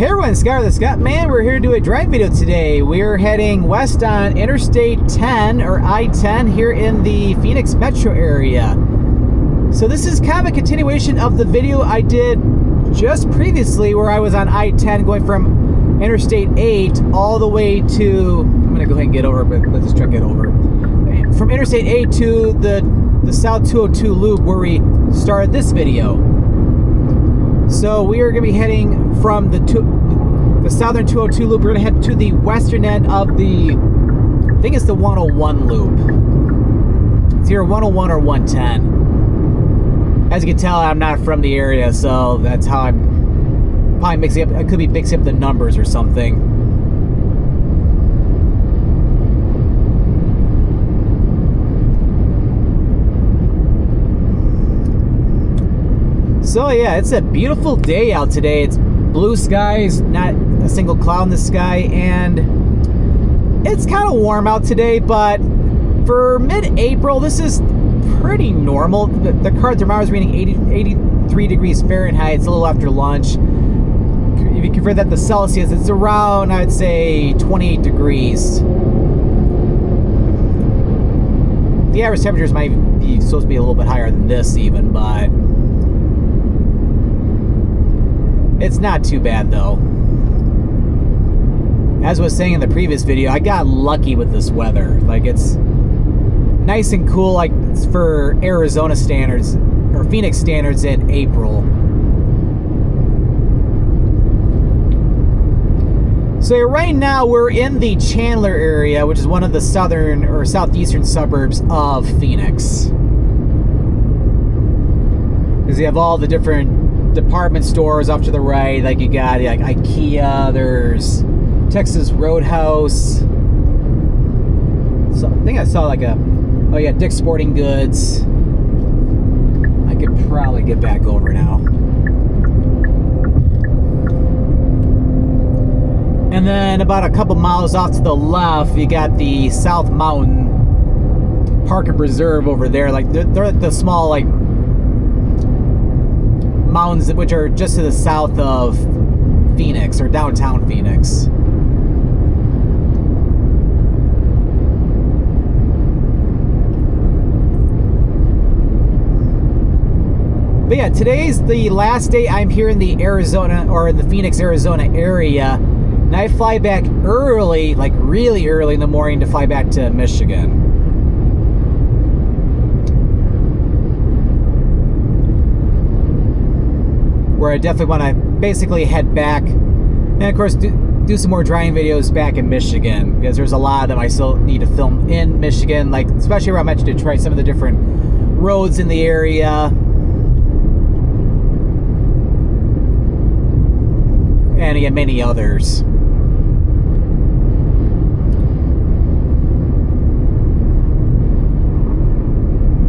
Hey everyone, Scottler the Scottman. We're here to do a drive video today. We're heading west on Interstate 10 or I-10 here in the Phoenix metro area. So this is kind of a continuation of the video I did just previously where I was on I-10 going from Interstate 8 all the way to, I'm going to go ahead and get over, but let's just try to get over. From Interstate 8 to the South 202 loop where we started this video. So we are going to be heading from the southern 202 loop. We're going to head to the western end of the, I think it's the 101 loop. It's either 101 or 110. As you can tell, I'm not from the area, so that's how I'm probably mixing up. I could be mixing up the numbers or something. So yeah, it's a beautiful day out today. It's blue skies, not a single cloud in the sky, and it's kind of warm out today, but for mid-April, this is pretty normal. The car thermometer is reading 83 degrees Fahrenheit. It's a little after lunch. If you convert that to Celsius, it's around, I'd say, 28 degrees. The average temperatures might be supposed to be a little bit higher than this even, but it's not too bad though. As I was saying in the previous video, I got lucky with this weather. Like, it's nice and cool, like it's for Arizona standards or Phoenix standards in April. So right now we're in the Chandler area, which is one of the southern or southeastern suburbs of Phoenix. Because you have all the different department stores off to the right, like you got like IKEA, there's Texas Roadhouse. So I think I saw like oh yeah, Dick's Sporting Goods. I could probably get back over now. And then about a couple miles off to the left, you got the South Mountain Park and Preserve over there. Like they're the small like mountains which are just to the south of Phoenix or downtown Phoenix. But yeah, today's the last day I'm here in the Arizona or in the Phoenix, Arizona area, and I fly back early, like really early in the morning to fly back to Michigan. Where I definitely want to basically head back and of course do some more driving videos back in Michigan, because there's a lot of them I still need to film in Michigan, like especially where I mentioned Detroit, some of the different roads in the area and again many others.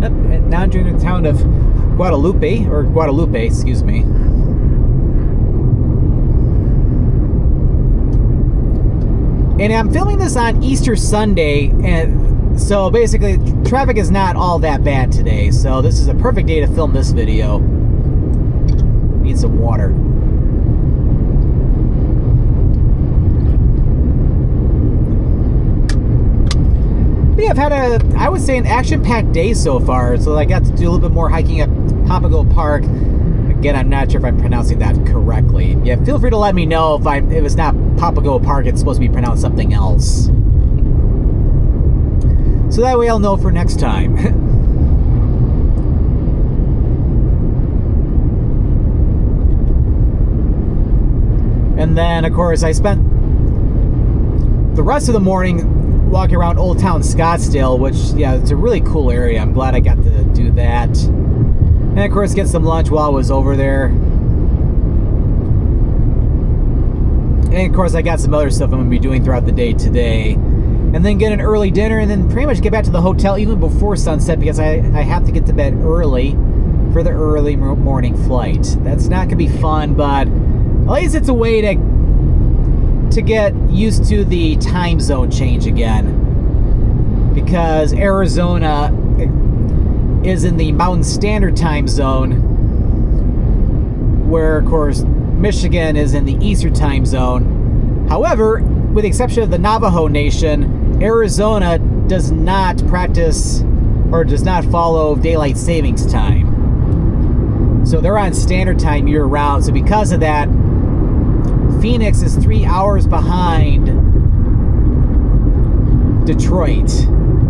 And now I'm in the town of Guadalupe, excuse me. And I'm filming this on Easter Sunday, and so basically traffic is not all that bad today, so this is a perfect day to film this video. Need some water. But yeah, I've had I would say an action-packed day so far, so I got to do a little bit more hiking at Papago Park. Again, I'm not sure if I'm pronouncing that correctly. Yeah, feel free to let me know if it's not Papago Park, it's supposed to be pronounced something else. So that way I'll know for next time. And then, of course, I spent the rest of the morning walking around Old Town Scottsdale, which, yeah, it's a really cool area. I'm glad I got to do that. And of course, get some lunch while I was over there. And of course, I got some other stuff I'm going to be doing throughout the day today. And then get an early dinner, and then pretty much get back to the hotel even before sunset, because I have to get to bed early for the early morning flight. That's not going to be fun, but at least it's a way to get used to the time zone change again. Because Arizona is in the Mountain Standard Time Zone, where, of course, Michigan is in the Eastern time zone. However, with the exception of the Navajo Nation, Arizona does not practice or does not follow daylight savings time. So they're on standard time year round. So because of that, Phoenix is 3 hours behind Detroit.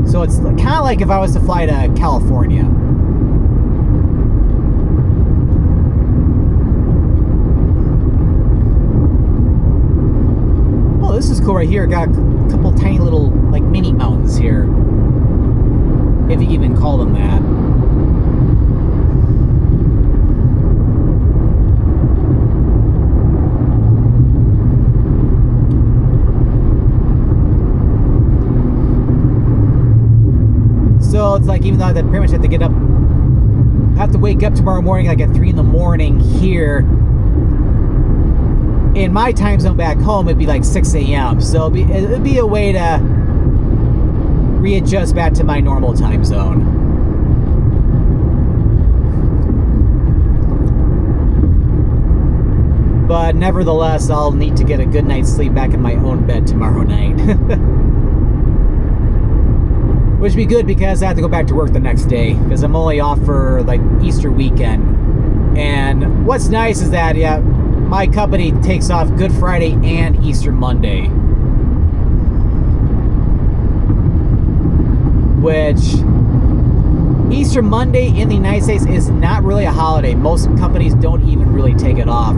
So it's kind of like if I was to fly to California. Oh, this is cool right here. Got a couple tiny little like mini mountains here, if you even call them that. So it's like, even though I pretty much have to wake up tomorrow morning like at 3 in the morning here, in my time zone back home it'd be like 6 a.m. So it'd be a way to readjust back to my normal time zone. But nevertheless, I'll need to get a good night's sleep back in my own bed tomorrow night. Which would be good because I have to go back to work the next day because I'm only off for like Easter weekend. And what's nice is that, yeah, my company takes off Good Friday and Easter Monday. Which, Easter Monday in the United States is not really a holiday. Most companies don't even really take it off.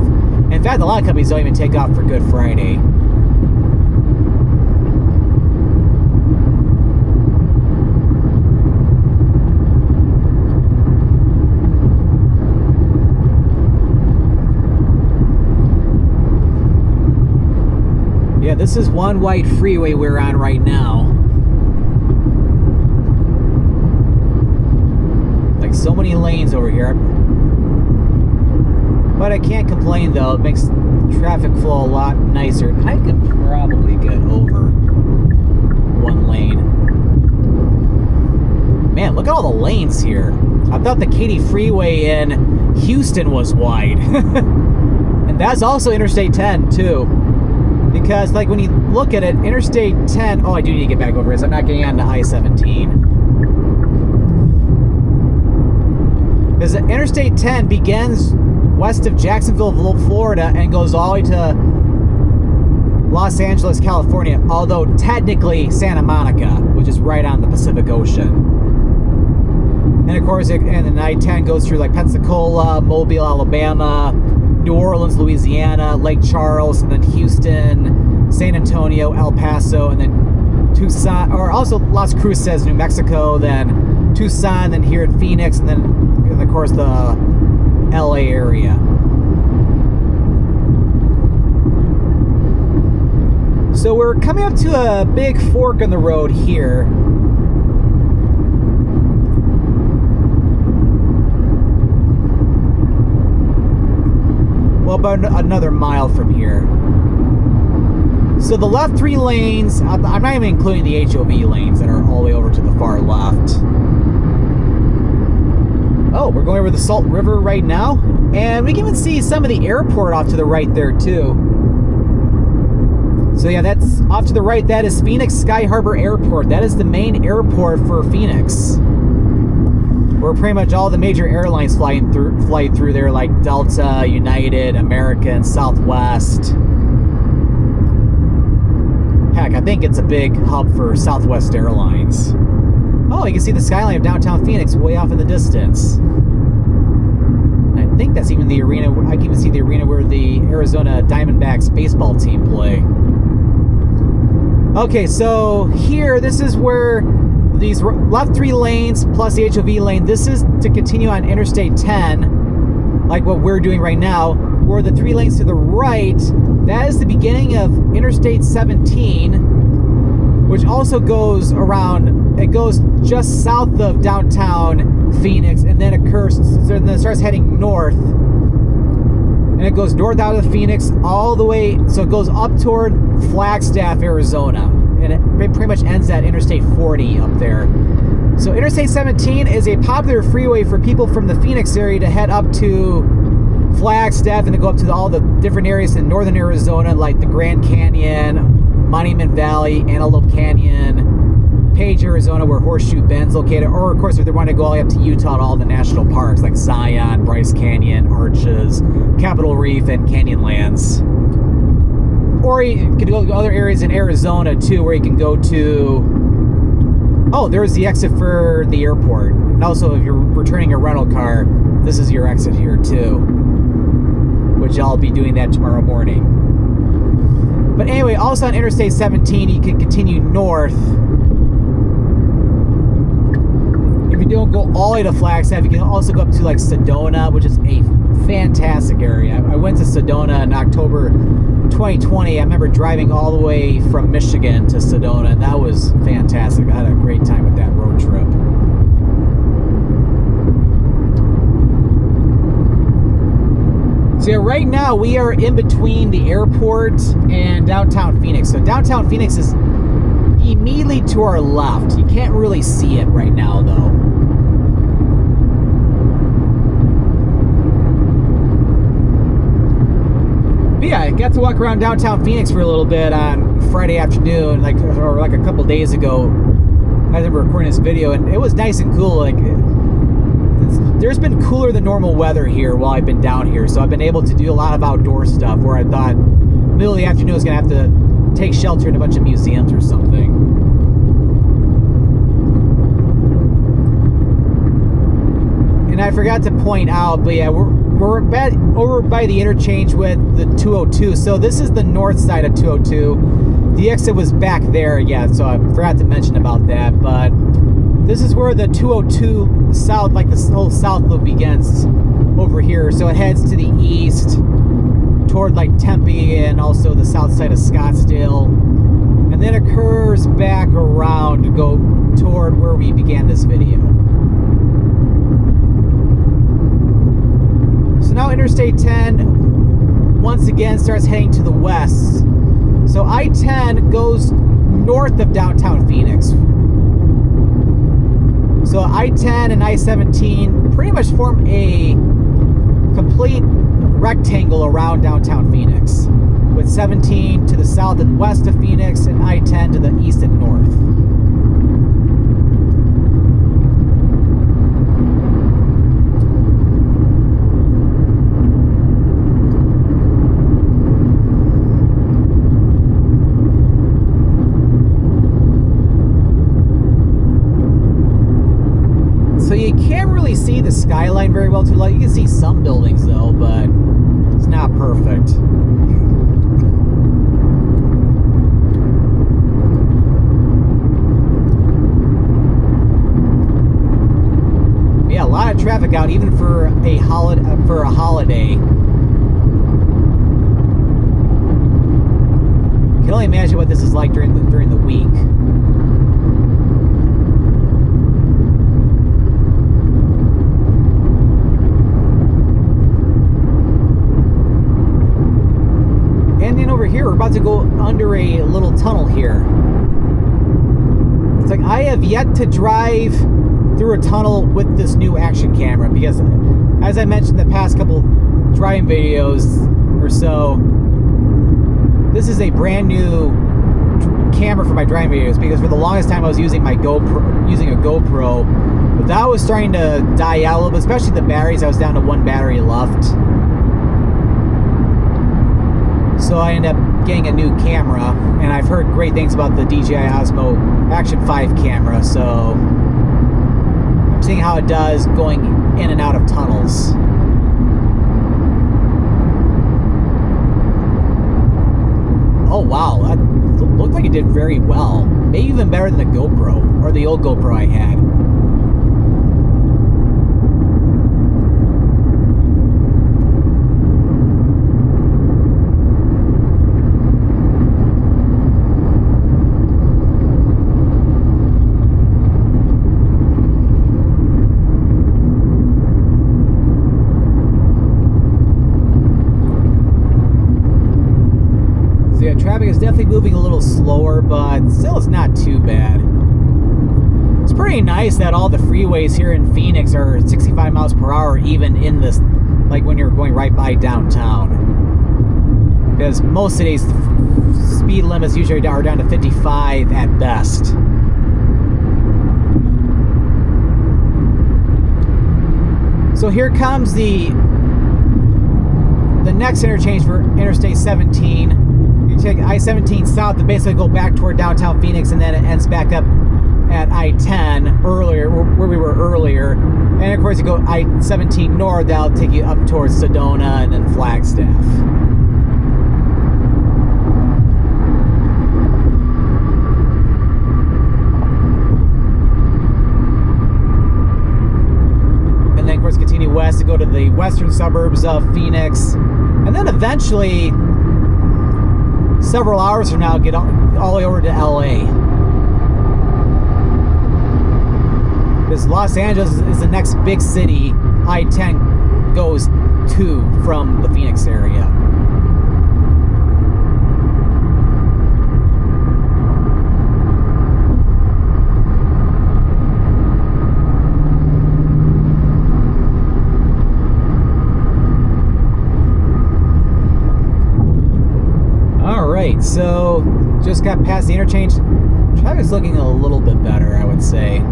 In fact, a lot of companies don't even take off for Good Friday. Yeah, this is one wide freeway we're on right now. Like so many lanes over here. But I can't complain though. It makes traffic flow a lot nicer. I could probably get over one lane. Man, look at all the lanes here. I thought the Katy Freeway in Houston was wide. And that's also Interstate 10 too. Because, like, when you look at it, Interstate 10... Oh, I do need to get back over this. I'm not getting on to I-17. Because Interstate 10 begins west of Jacksonville, Florida, and goes all the way to Los Angeles, California. Although, technically, Santa Monica, which is right on the Pacific Ocean. And, of course, and then I-10 goes through, like, Pensacola, Mobile, Alabama... New Orleans, Louisiana, Lake Charles, and then Houston, San Antonio, El Paso, and then Tucson, or also Las Cruces, New Mexico, then Tucson, then here in Phoenix, and then, of course, the LA area. So we're coming up to a big fork in the road here. Well, about another mile from here. So the left 3 lanes, I'm not even including the HOV lanes that are all the way over to the far left. Oh, we're going over the Salt River right now. And we can even see some of the airport off to the right there too. So yeah, that's off to the right. That is Phoenix Sky Harbor Airport. That is the main airport for Phoenix. Where pretty much all the major airlines fly through there, like Delta, United, American, Southwest. Heck, I think it's a big hub for Southwest Airlines. Oh, you can see the skyline of downtown Phoenix way off in the distance. And I think that's even the arena. I can even see the arena where the Arizona Diamondbacks baseball team play. Okay, so here, this is where these left 3 lanes plus the HOV lane, this is to continue on Interstate 10, like what we're doing right now, where the 3 lanes to the right, that is the beginning of Interstate 17, which also goes around, it goes just south of downtown Phoenix, and then it starts heading north, and it goes north out of Phoenix all the way, so it goes up toward Flagstaff, Arizona. And it pretty much ends at Interstate 40 up there. So Interstate 17 is a popular freeway for people from the Phoenix area to head up to Flagstaff, and then go up to all the different areas in northern Arizona, like the Grand Canyon, Monument Valley, Antelope Canyon, Page, Arizona, where Horseshoe Bend's located, or of course if they want to go all the way up to Utah to all the national parks like Zion, Bryce Canyon, Arches, Capitol Reef, and Canyonlands. Or you could go to other areas in Arizona too, where you can go to. Oh, there's the exit for the airport. And also, if you're returning a rental car, this is your exit here too, which I'll be doing that tomorrow morning. But anyway, also on Interstate 17, you can continue north. If you don't go all the way to Flagstaff, you can also go up to like Sedona, which is a fantastic area. I went to Sedona in October 2020. I remember driving all the way from Michigan to Sedona, and that was fantastic. I had a great time with that road trip. So yeah, right now we are in between the airport and downtown Phoenix. So downtown Phoenix is immediately to our left. You can't really see it right now though. But yeah, I got to walk around downtown Phoenix for a little bit on Friday afternoon, or a couple days ago. I remember recording this video, and it was nice and cool. There's been cooler than normal weather here while I've been down here, so I've been able to do a lot of outdoor stuff where I thought middle of the afternoon I was going to have to take shelter in a bunch of museums or something. And I forgot to point out, but yeah, we're over by the interchange with the 202. So this is the north side of 202. The exit was back there, yeah, so I forgot to mention about that. But this is where the 202 south, like the whole south loop begins over here. So it heads to the east toward like Tempe and also the south side of Scottsdale. And then it curves back around to go toward where we began this video. So now Interstate 10 once again starts heading to the west. So I-10 goes north of downtown Phoenix. So I-10 and I-17 pretty much form a complete rectangle around downtown Phoenix, with 17 to the south and west of Phoenix and I-10 to the east and north. So you can't really see the skyline very well too. Like you can see some buildings though, but it's not perfect. Yeah, a lot of traffic out, even for a holiday. Can only imagine what this is like during the week. And then over here, we're about to go under a little tunnel here. It's like I have yet to drive through a tunnel with this new action camera because, as I mentioned in the past couple driving videos or so, this is a brand new camera for my driving videos because for the longest time I was using a GoPro, but that was starting to die out a little bit, especially the batteries. I was down to one battery left. So I ended up getting a new camera, and I've heard great things about the DJI Osmo Action 5 camera, so I'm seeing how it does going in and out of tunnels. Oh wow, that looked like it did very well. Maybe even better than the GoPro, or the old GoPro I had. Traffic is definitely moving a little slower, but still it's not too bad. It's pretty nice that all the freeways here in Phoenix are 65 miles per hour even in this like when you're going right by downtown. Because most cities, speed limits usually are down to 55 at best. So here comes the next interchange for Interstate 17. You take I-17 south to basically go back toward downtown Phoenix, and then it ends back up at I-10 earlier, where we were earlier. And of course you go I-17 north, that'll take you up towards Sedona and then Flagstaff. And then of course continue west to go to the western suburbs of Phoenix. And then eventually, several hours from now, get all the way over to LA. Because Los Angeles is the next big city I-10 goes to from the Phoenix area. Alright, so just got past the interchange. Traffic's looking a little bit better, I would say.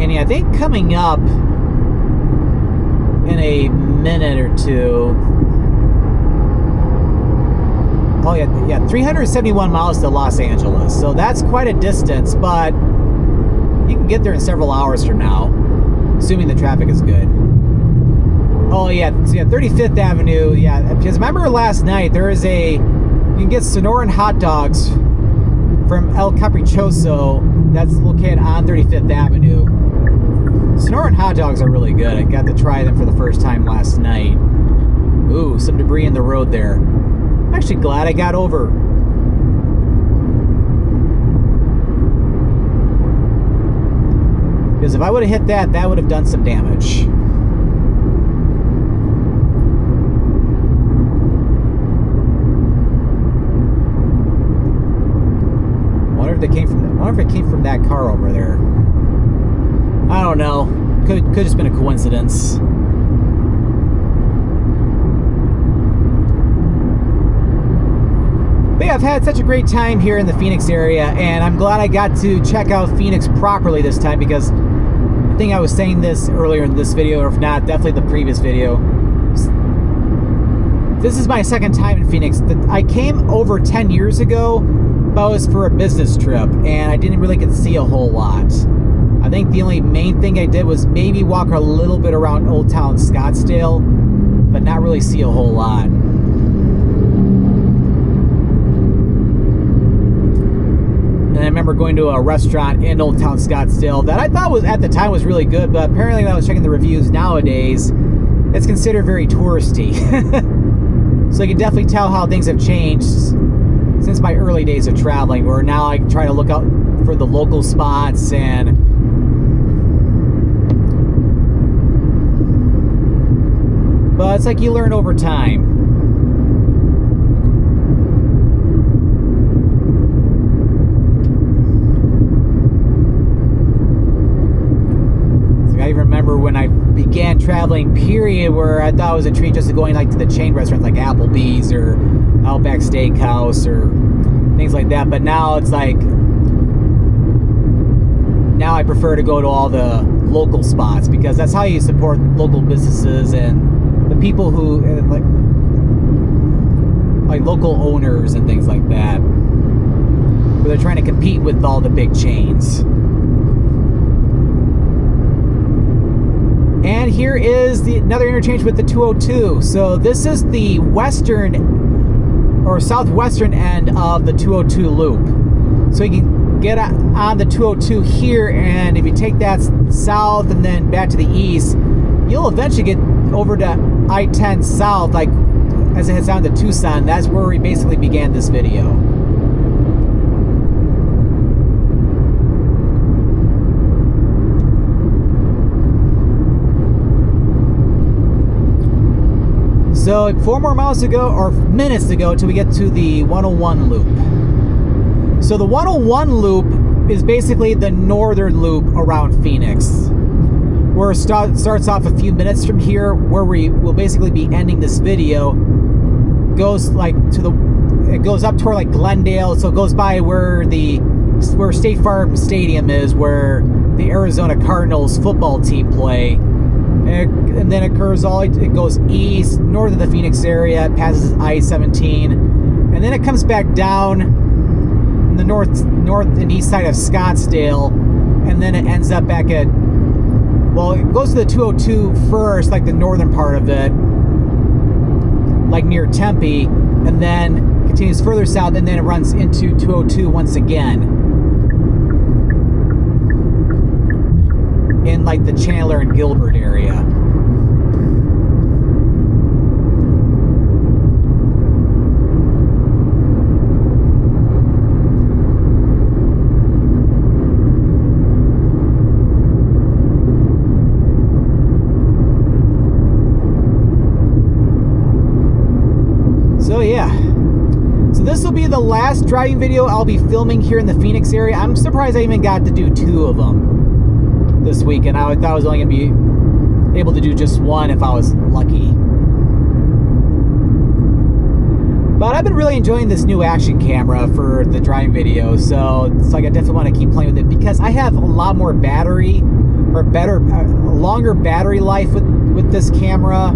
And I think coming up in a minute or two. Oh yeah, 371 miles to Los Angeles. So that's quite a distance, but you can get there in several hours from now, assuming the traffic is good. Oh yeah, so yeah, 35th Avenue. Yeah, because remember last night there is you can get Sonoran hot dogs from El Caprichoso. That's located on 35th Avenue. Sonoran hot dogs are really good. I got to try them for the first time last night. Ooh, some debris in the road there. I'm actually glad I got over. Because if I would have hit that, that would have done some damage. Wonder if it came from that car over there. I don't know. Could just been a coincidence. But yeah, I've had such a great time here in the Phoenix area, and I'm glad I got to check out Phoenix properly this time, because I think I was saying this earlier in this video, or if not, definitely the previous video. This is my second time in Phoenix. I came over 10 years ago, but it was for a business trip, and I didn't really get to see a whole lot. I think the only main thing I did was maybe walk a little bit around Old Town Scottsdale, but not really see a whole lot. And I remember going to a restaurant in Old Town Scottsdale that I thought was at the time was really good, but apparently when I was checking the reviews nowadays, it's considered very touristy. So you can definitely tell how things have changed since my early days of traveling, where now I try to look out for the local spots, and but it's like you learn over time. So I remember when I began traveling, period, where I thought it was a treat just to going like to the chain restaurants like Applebee's or Outback Steakhouse or things like that. But now it's like, now I prefer to go to all the local spots, because that's how you support local businesses and the people who like local owners and things like that, where they're trying to compete with all the big chains. And here is another interchange with the 202. So this is the western or southwestern end of the 202 loop. So you can get on the 202 here, and if you take that south and then back to the east, you'll eventually get over to I-10 south, like as it heads down to Tucson. That's where we basically began this video. So 4 more miles to go, or minutes to go, till we get to the 101 loop. So the 101 loop is basically the northern loop around Phoenix, where it starts off a few minutes from here, where we will basically be ending this video. Goes like it goes up toward like Glendale, so it goes by where State Farm Stadium is, where the Arizona Cardinals football team play, and then it goes east, north of the Phoenix area, it passes I-17, and then it comes back down in the north and east side of Scottsdale, and then it ends up back at, well, it goes to the 202 first, like the northern part of it, like near Tempe, and then continues further south, and then it runs into 202 once again in like the Chandler and Gilbert area. So yeah, so this will be the last driving video I'll be filming here in the Phoenix area. I'm surprised I even got to do 2 of them this weekend. I thought I was only going to be able to do just 1 if I was lucky. But I've been really enjoying this new action camera for the driving video, so it's like I definitely want to keep playing with it because I have a lot more battery, or longer battery life with this camera.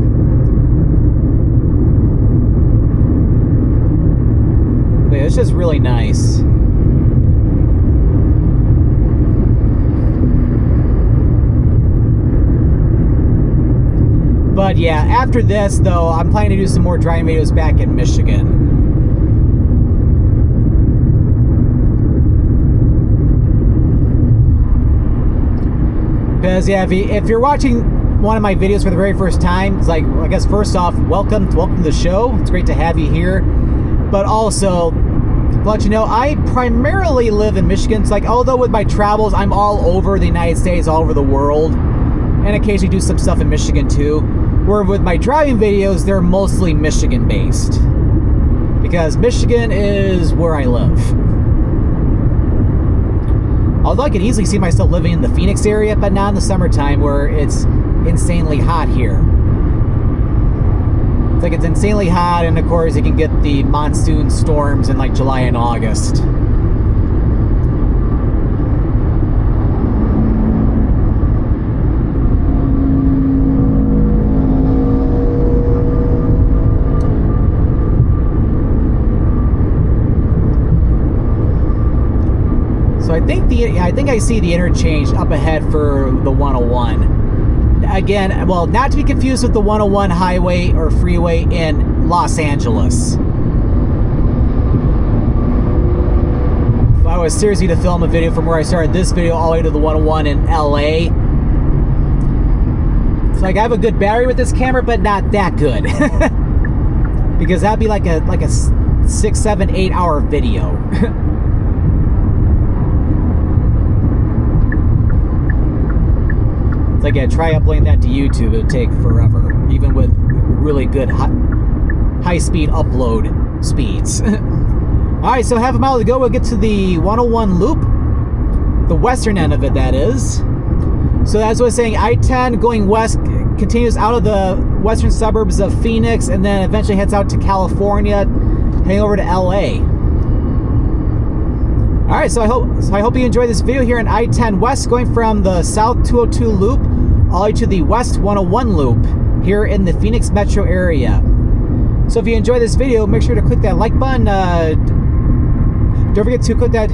But it's just really nice. But yeah, after this though, I'm planning to do some more driving videos back in Michigan. Because yeah, if you're watching one of my videos for the very first time, it's like, I guess first off, welcome to the show. It's great to have you here. But also, to let you know, I primarily live in Michigan. It's like, although with my travels, I'm all over the United States, all over the world, and occasionally do some stuff in Michigan too. Where with my driving videos, they're mostly Michigan based, because Michigan is where I live. Although I could easily see myself living in the Phoenix area, but not in the summertime where it's insanely hot here. It's like it's insanely hot, and of course you can get the monsoon storms in like July and August. So I think I see the interchange up ahead for the 101. Again, well, not to be confused with the 101 highway or freeway in Los Angeles. If I was seriously to film a video from where I started this video all the way to the 101 in LA, it's like I have a good battery with this camera, but not that good. Because that'd be like a 6, 7, 8 hour video. Like, yeah, try uploading that to YouTube, it would take forever, even with really good high-speed upload speeds. Alright, so half a mile to go, we'll get to the 101 loop, the western end of it, that is. So as I was saying, I-10 going west continues out of the western suburbs of Phoenix, and then eventually heads out to California, heading over to LA. Alright, so I hope you enjoyed this video here on I-10 West, going from the South 202 loop all the way to the West 101 loop here in the Phoenix metro area. So if you enjoyed this video, make sure to click that like button. Don't forget to click that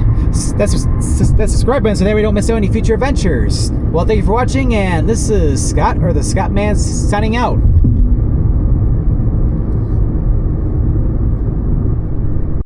subscribe button so that way you don't miss out any future adventures. Well, thank you for watching, and this is Scott, or the Scottman, signing out.